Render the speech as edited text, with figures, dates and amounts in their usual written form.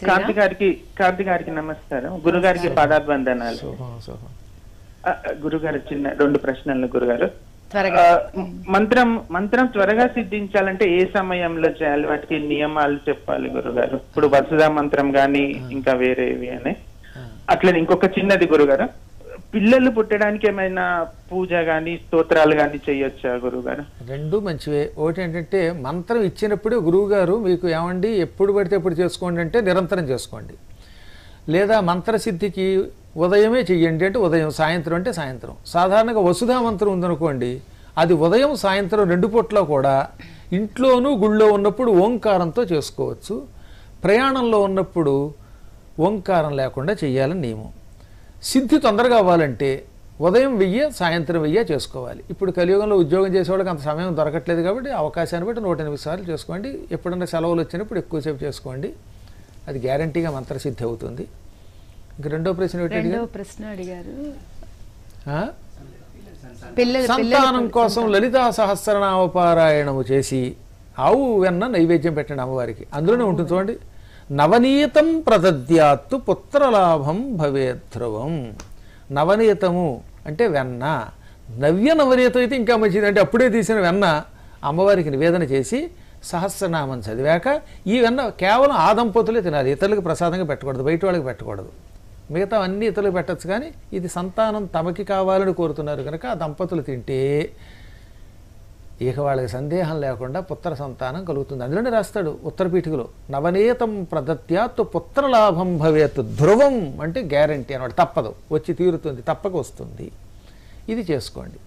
కాంతి గారికి నమస్కారం. గురుగారికి పాదాభివందనాలు. గురుగారు చిన్న 2 ప్రశ్నలు గురుగారు. మంత్రం త్వరగా సిద్ధించాలంటే ఏ సమయంలో చేయాలి? వాటికి నియమాలు చెప్పాలి గురుగారు. ఇప్పుడు వసుధా మంత్రం గాని ఇంకా వేరేవి అని. అట్లనే ఇంకొక చిన్నది గురుగారు, పిల్లలు పుట్టడానికి ఏమైనా పూజ గాని స్తోత్రాలు గాని చేయొచ్చా గురుగారు? 2 మంచివే. ఒకటి ఏంటంటే మంత్రం ఇచ్చినప్పుడే గురువు గారు మీకు ఏమండి ఎప్పుడు పడితే ఎప్పుడు చేసుకోండి అంటే నిరంతరం చేసుకోండి. లేదా మంత్రసిద్ధికి ఉదయమే చెయ్యండి అంటే ఉదయం, సాయంత్రం అంటే సాయంత్రం. సాధారణంగా వసుధా మంత్రం ఉందనుకోండి, అది ఉదయం సాయంత్రం 2 పూట్ల కూడా ఇంట్లోనూ గుళ్ళో ఉన్నప్పుడు ఓంకారంతో చేసుకోవచ్చు. ప్రయాణంలో ఉన్నప్పుడు ఓంకారం లేకుండా చెయ్యాలని నియమం. సిద్ధి తొందరగా అవ్వాలంటే ఉదయం 1000 సాయంత్రం 1000 చేసుకోవాలి. ఇప్పుడు కలియుగంలో ఉద్యోగం చేసేవాళ్ళకి అంత సమయం దొరకట్లేదు కాబట్టి అవకాశాన్ని బట్టి 108 సార్లు చేసుకోండి. ఎప్పుడన్నా సెలవులు వచ్చినప్పుడు ఎక్కువసేపు చేసుకోండి. అది గ్యారంటీగా మంత్రసిద్ధి అవుతుంది. ఇంక రెండో ప్రశ్న అడిగారు. సంతానం కోసం లలితా సహస్రనామ పారాయణము చేసి ఆవు వెన్న నైవేద్యం పెట్టండి అమ్మవారికి. అందులోనే ఉంటుంది చూడండి, నవనీతం ప్రదద్యాత్తు పుత్రలాభం భవేధ్రువం. నవనీతము అంటే వెన్న, నవనీతం అయితే ఇంకా మంచిది. అంటే అప్పుడే తీసిన వెన్న అమ్మవారికి నివేదన చేసి సహస్రనామం చదివాక ఈ వెన్న కేవలం ఆ దంపతులే తినాలి. ఇతరులకు ప్రసాదంగా పెట్టకూడదు, బయట వాళ్ళకి పెట్టకూడదు. మిగతా అన్ని ఇతరులకు పెట్టచ్చు. కానీ ఇది సంతానం తమకి కావాలని కోరుతున్నారు కనుక ఆ దంపతులు తింటే ఇక వాళ్ళకి సందేహం లేకుండా పుత్ర సంతానం కలుగుతుంది. అందులోనే రాస్తాడు ఉత్తరపీఠికలో, నవనీతం ప్రదత్యాత్తు పుత్రలాభం భవేత్. ధ్రువం అంటే గ్యారంటీ అన్నమాట, తప్పదు, వచ్చి తీరుతుంది, తప్పక వస్తుంది. ఇది చేసుకోండి.